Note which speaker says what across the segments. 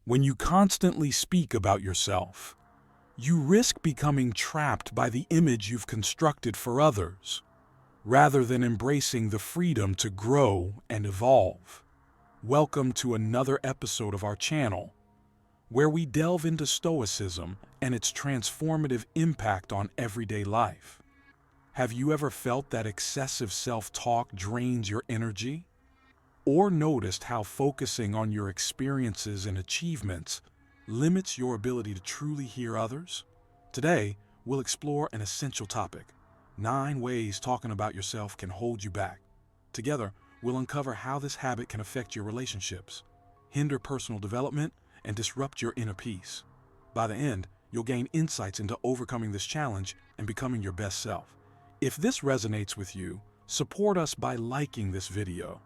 Speaker 1: When you constantly speak about yourself, you risk becoming trapped by the image you've constructed for others, rather than embracing the freedom to grow and evolve. Welcome to another episode of our channel, where we delve into Stoicism and its transformative impact on everyday life. Have you ever felt that excessive self-talk drains your energy? Or noticed how focusing on your experiences and achievements limits your ability to truly hear others? Today, we'll explore an essential topic: 9 ways talking about yourself can hold you back. Together, we'll uncover how this habit can affect your relationships, hinder personal development, and disrupt your inner peace. By the end, you'll gain insights into overcoming this challenge and becoming your best self. If this resonates with you, support us by liking this video.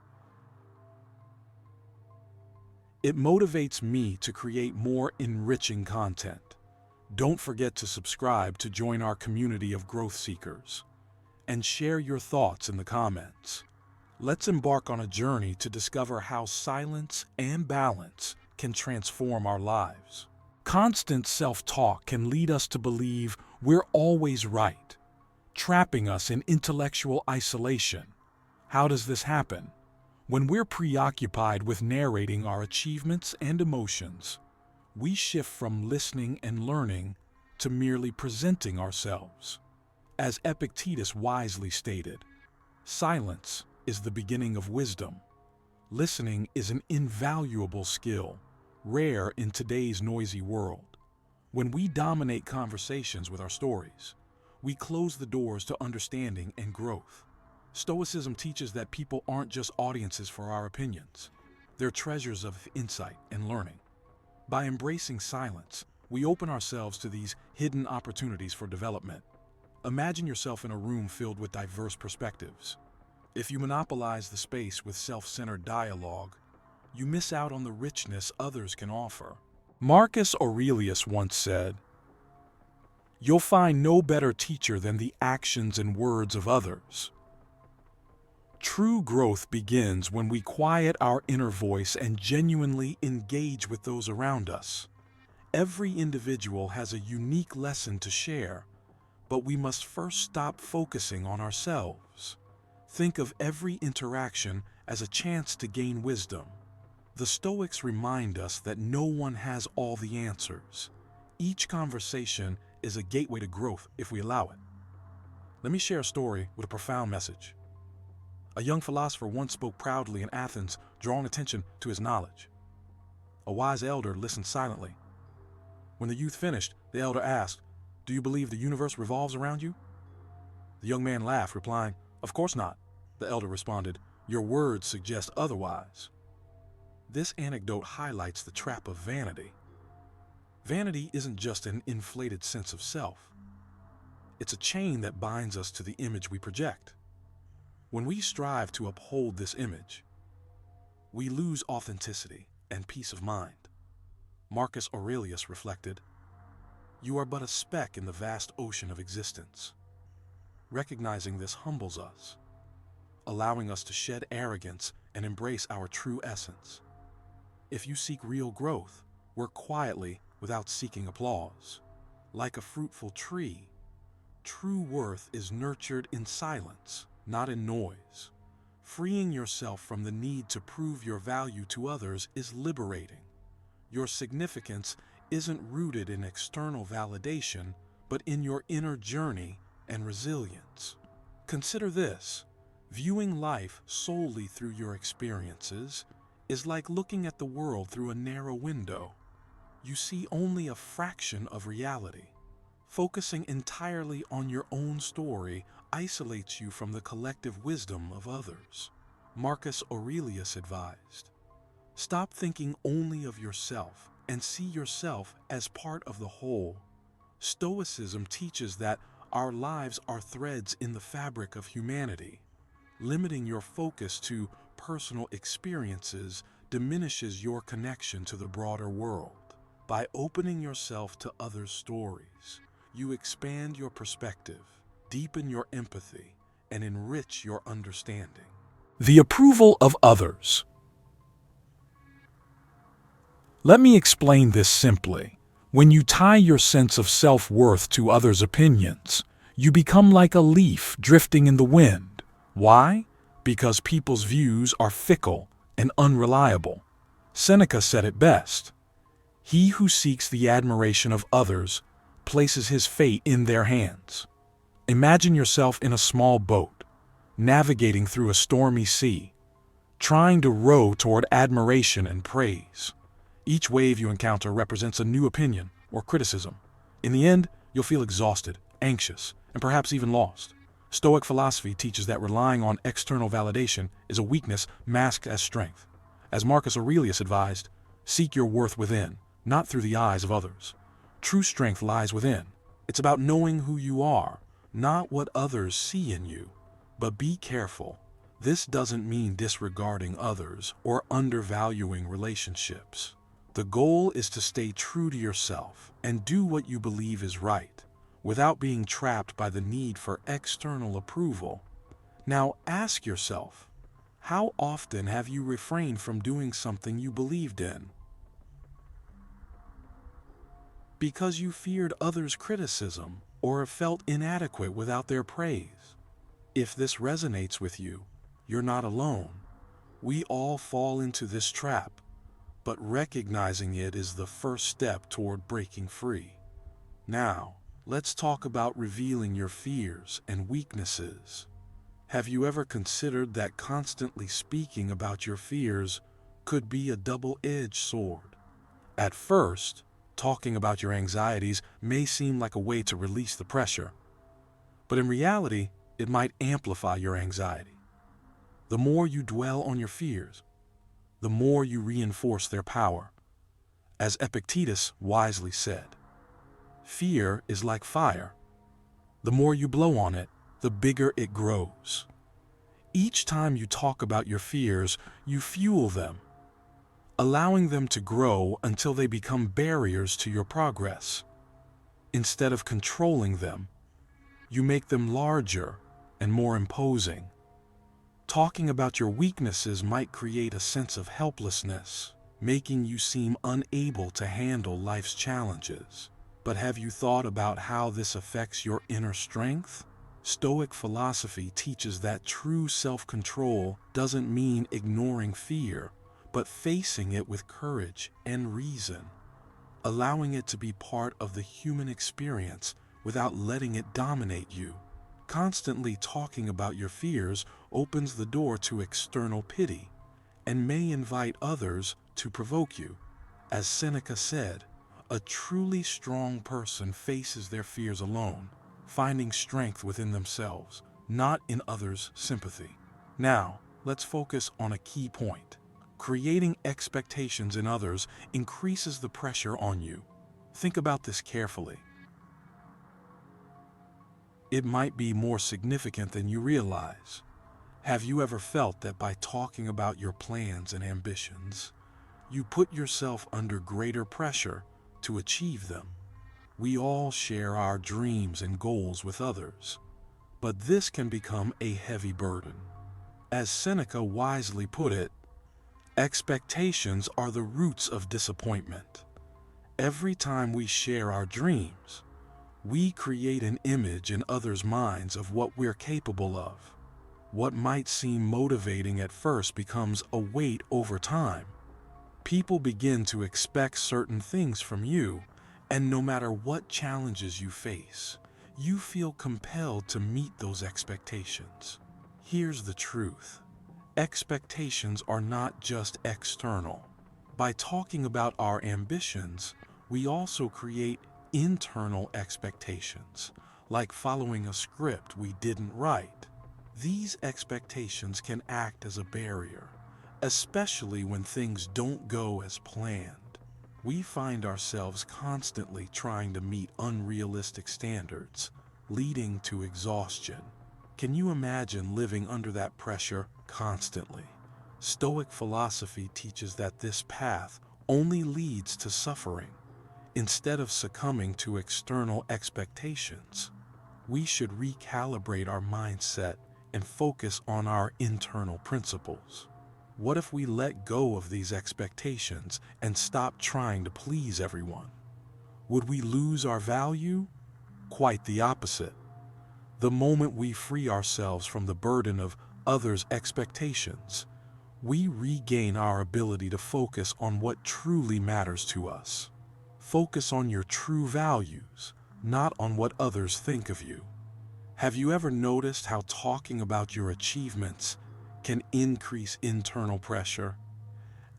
Speaker 1: It motivates me to create more enriching content. Don't forget to subscribe to join our community of growth seekers, and share your thoughts in the comments. Let's embark on a journey to discover how silence and balance can transform our lives. Constant self-talk can lead us to believe we're always right, trapping us in intellectual isolation. How does this happen? When we're preoccupied with narrating our achievements and emotions, we shift from listening and learning to merely presenting ourselves. As Epictetus wisely stated, silence is the beginning of wisdom. Listening is an invaluable skill, rare in today's noisy world. When we dominate conversations with our stories, we close the doors to understanding and growth. Stoicism teaches that people aren't just audiences for our opinions. They're treasures of insight and learning. By embracing silence, we open ourselves to these hidden opportunities for development. Imagine yourself in a room filled with diverse perspectives. If you monopolize the space with self-centered dialogue, you miss out on the richness others can offer. Marcus Aurelius once said, "You'll find no better teacher than the actions and words of others." True growth begins when we quiet our inner voice and genuinely engage with those around us. Every individual has a unique lesson to share, but we must first stop focusing on ourselves. Think of every interaction as a chance to gain wisdom. The Stoics remind us that no one has all the answers. Each conversation is a gateway to growth if we allow it. Let me share a story with a profound message. A young philosopher once spoke proudly in Athens, drawing attention to his knowledge. A wise elder listened silently. When the youth finished, the elder asked, "Do you believe the universe revolves around you?" The young man laughed, replying, "Of course not." The elder responded, "Your words suggest otherwise." This anecdote highlights the trap of vanity. Vanity isn't just an inflated sense of self. It's a chain that binds us to the image we project. When we strive to uphold this image, we lose authenticity and peace of mind. Marcus Aurelius reflected, "You are but a speck in the vast ocean of existence." Recognizing this humbles us, allowing us to shed arrogance and embrace our true essence. If you seek real growth, work quietly without seeking applause. Like a fruitful tree, true worth is nurtured in silence, not in noise. Freeing yourself from the need to prove your value to others is liberating. Your significance isn't rooted in external validation, but in your inner journey and resilience. Consider this: viewing life solely through your experiences is like looking at the world through a narrow window. You see only a fraction of reality. Focusing entirely on your own story isolates you from the collective wisdom of others. Marcus Aurelius advised, "Stop thinking only of yourself and see yourself as part of the whole." Stoicism teaches that our lives are threads in the fabric of humanity. Limiting your focus to personal experiences diminishes your connection to the broader world. By opening yourself to others' stories, you expand your perspective, deepen your empathy, and enrich your understanding. The approval of others. Let me explain this simply. When you tie your sense of self-worth to others' opinions, you become like a leaf drifting in the wind. Why? Because people's views are fickle and unreliable. Seneca said it best. He who seeks the admiration of others places his fate in their hands. Imagine yourself in a small boat, navigating through a stormy sea, trying to row toward admiration and praise. Each wave you encounter represents a new opinion or criticism. In the end, you'll feel exhausted, anxious, and perhaps even lost. Stoic philosophy teaches that relying on external validation is a weakness masked as strength. As Marcus Aurelius advised, seek your worth within, not through the eyes of others. True strength lies within. It's about knowing who you are, not what others see in you. But be careful. This doesn't mean disregarding others or undervaluing relationships. The goal is to stay true to yourself and do what you believe is right, without being trapped by the need for external approval. Now ask yourself, how often have you refrained from doing something you believed in? Because you feared others' criticism or felt inadequate without their praise. If this resonates with you, you're not alone. We all fall into this trap, but recognizing it is the first step toward breaking free. Now, let's talk about revealing your fears and weaknesses. Have you ever considered that constantly speaking about your fears could be a double-edged sword? At first, talking about your anxieties may seem like a way to release the pressure, but in reality, it might amplify your anxiety. The more you dwell on your fears, the more you reinforce their power. As Epictetus wisely said, fear is like fire. The more you blow on it, the bigger it grows. Each time you talk about your fears, you fuel them, allowing them to grow until they become barriers to your progress. Instead of controlling them, you make them larger and more imposing. Talking about your weaknesses might create a sense of helplessness, making you seem unable to handle life's challenges. But have you thought about how this affects your inner strength? Stoic philosophy teaches that true self-control doesn't mean ignoring fear, but facing it with courage and reason, allowing it to be part of the human experience without letting it dominate you. Constantly talking about your fears opens the door to external pity and may invite others to provoke you. As Seneca said, a truly strong person faces their fears alone, finding strength within themselves, not in others' sympathy. Now, let's focus on a key point. Creating expectations in others increases the pressure on you. Think about this carefully. It might be more significant than you realize. Have you ever felt that by talking about your plans and ambitions, you put yourself under greater pressure to achieve them? We all share our dreams and goals with others, but this can become a heavy burden. As Seneca wisely put it, expectations are the roots of disappointment. Every time we share our dreams, we create an image in others' minds of what we're capable of. What might seem motivating at first becomes a weight over time. People begin to expect certain things from you, and no matter what challenges you face, you feel compelled to meet those expectations. Here's the truth. Expectations are not just external. By talking about our ambitions, we also create internal expectations, like following a script we didn't write. These expectations can act as a barrier, especially when things don't go as planned. We find ourselves constantly trying to meet unrealistic standards, leading to exhaustion. Can you imagine living under that pressure constantly? Stoic philosophy teaches that this path only leads to suffering. Instead of succumbing to external expectations, we should recalibrate our mindset and focus on our internal principles. What if we let go of these expectations and stop trying to please everyone? Would we lose our value? Quite the opposite. The moment we free ourselves from the burden of others' expectations, we regain our ability to focus on what truly matters to us. Focus on your true values, not on what others think of you. Have you ever noticed how talking about your achievements can increase internal pressure,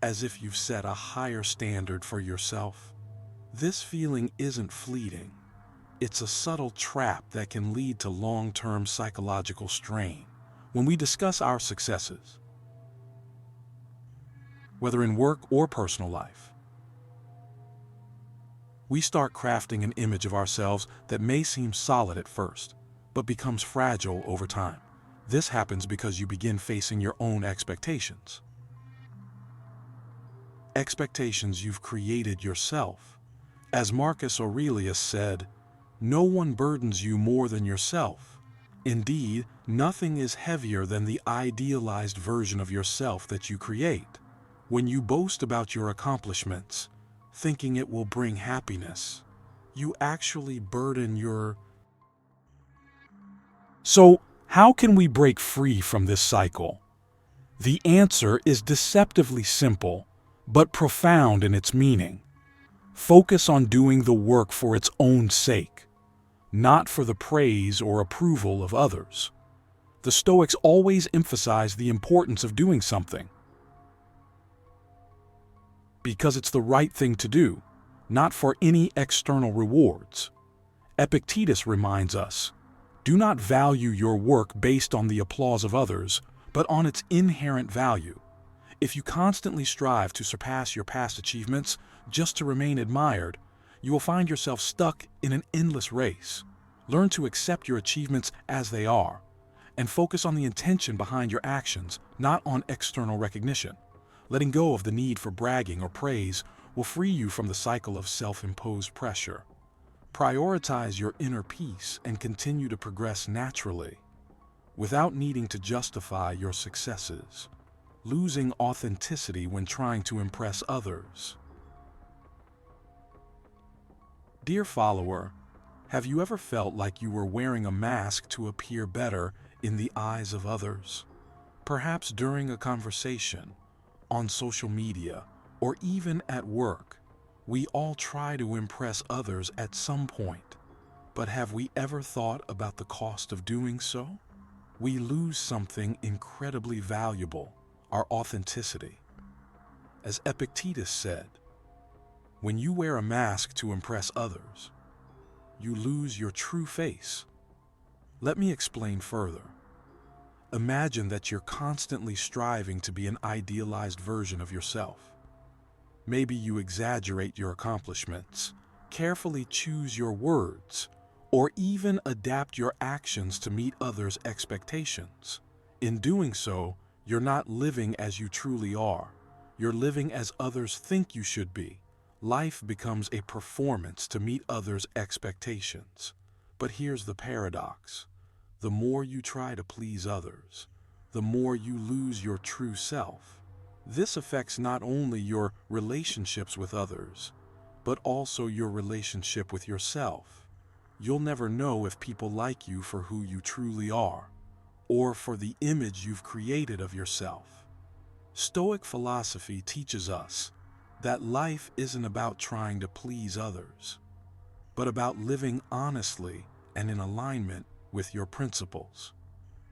Speaker 1: as if you've set a higher standard for yourself? This feeling isn't fleeting. It's a subtle trap that can lead to long-term psychological strain. When we discuss our successes, whether in work or personal life, we start crafting an image of ourselves that may seem solid at first, but becomes fragile over time. This happens because you begin facing your own expectations. Expectations you've created yourself. As Marcus Aurelius said, "No one burdens you more than yourself. Indeed, nothing is heavier than the idealized version of yourself that you create." When you boast about your accomplishments, thinking it will bring happiness, you actually burden your... So, how can we break free from this cycle? The answer is deceptively simple, but profound in its meaning. Focus on doing the work for its own sake, not for the praise or approval of others. The Stoics always emphasize the importance of doing something because it's the right thing to do, not for any external rewards. Epictetus reminds us, do not value your work based on the applause of others, but on its inherent value. If you constantly strive to surpass your past achievements just to remain admired, you will find yourself stuck in an endless race. Learn to accept your achievements as they are, and focus on the intention behind your actions, not on external recognition. Letting go of the need for bragging or praise will free you from the cycle of self-imposed pressure. Prioritize your inner peace and continue to progress naturally, without needing to justify your successes, losing authenticity when trying to impress others. Dear follower, have you ever felt like you were wearing a mask to appear better in the eyes of others? Perhaps during a conversation, on social media, or even at work, we all try to impress others at some point. But have we ever thought about the cost of doing so? We lose something incredibly valuable, our authenticity. As Epictetus said, when you wear a mask to impress others, you lose your true face. Let me explain further. Imagine that you're constantly striving to be an idealized version of yourself. Maybe you exaggerate your accomplishments, carefully choose your words, or even adapt your actions to meet others' expectations. In doing so, you're not living as you truly are. You're living as others think you should be. Life becomes a performance to meet others' expectations. But here's the paradox. The more you try to please others, the more you lose your true self. This affects not only your relationships with others, but also your relationship with yourself. You'll never know if people like you for who you truly are, or for the image you've created of yourself. Stoic philosophy teaches us that life isn't about trying to please others, but about living honestly and in alignment with your principles.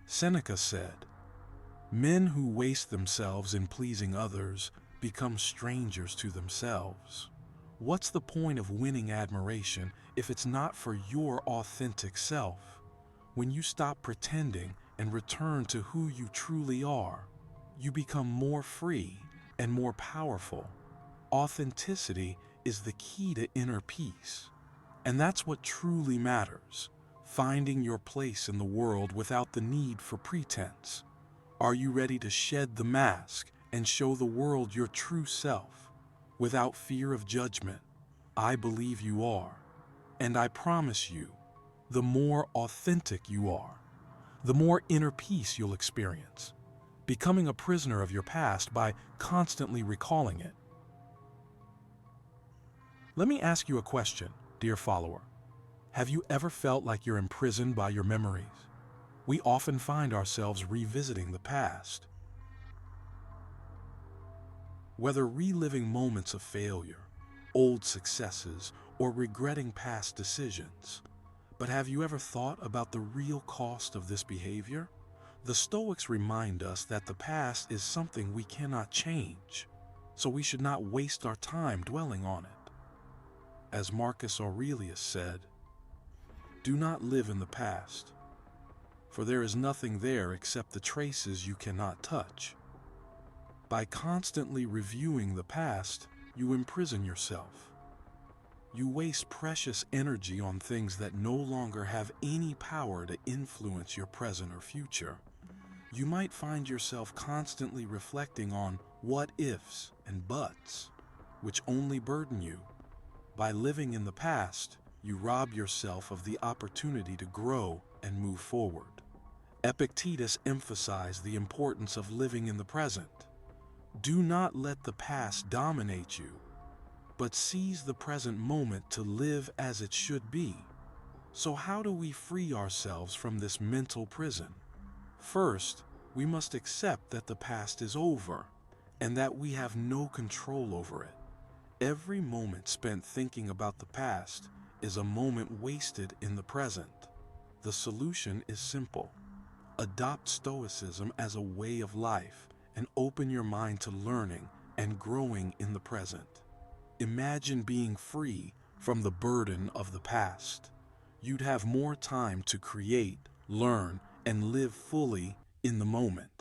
Speaker 1: Seneca said, "Men who waste themselves in pleasing others become strangers to themselves." What's the point of winning admiration if it's not for your authentic self? When you stop pretending and return to who you truly are, you become more free and more powerful. Authenticity is the key to inner peace. And that's what truly matters. Finding your place in the world without the need for pretense. Are you ready to shed the mask and show the world your true self without fear of judgment? I believe you are. And I promise you, the more authentic you are, the more inner peace you'll experience. becoming a prisoner of your past by constantly recalling it. Let me ask you a question, dear follower. Have you ever felt like you're imprisoned by your memories? We often find ourselves revisiting the past, whether reliving moments of failure, old successes, or regretting past decisions. But have you ever thought about the real cost of this behavior? The Stoics remind us that the past is something we cannot change, so we should not waste our time dwelling on it. As Marcus Aurelius said, "Do not live in the past, for there is nothing there except the traces you cannot touch." By constantly reviewing the past, you imprison yourself. You waste precious energy on things that no longer have any power to influence your present or future. You might find yourself constantly reflecting on what ifs and buts, which only burden you. By living in the past, you rob yourself of the opportunity to grow and move forward. Epictetus emphasized the importance of living in the present. Do not let the past dominate you, but seize the present moment to live as it should be. So how do we free ourselves from this mental prison? First, we must accept that the past is over and that we have no control over it. Every moment spent thinking about the past is a moment wasted in the present. The solution is simple. Adopt Stoicism as a way of life and open your mind to learning and growing in the present. Imagine being free from the burden of the past. You'd have more time to create, learn, and live fully in the moment.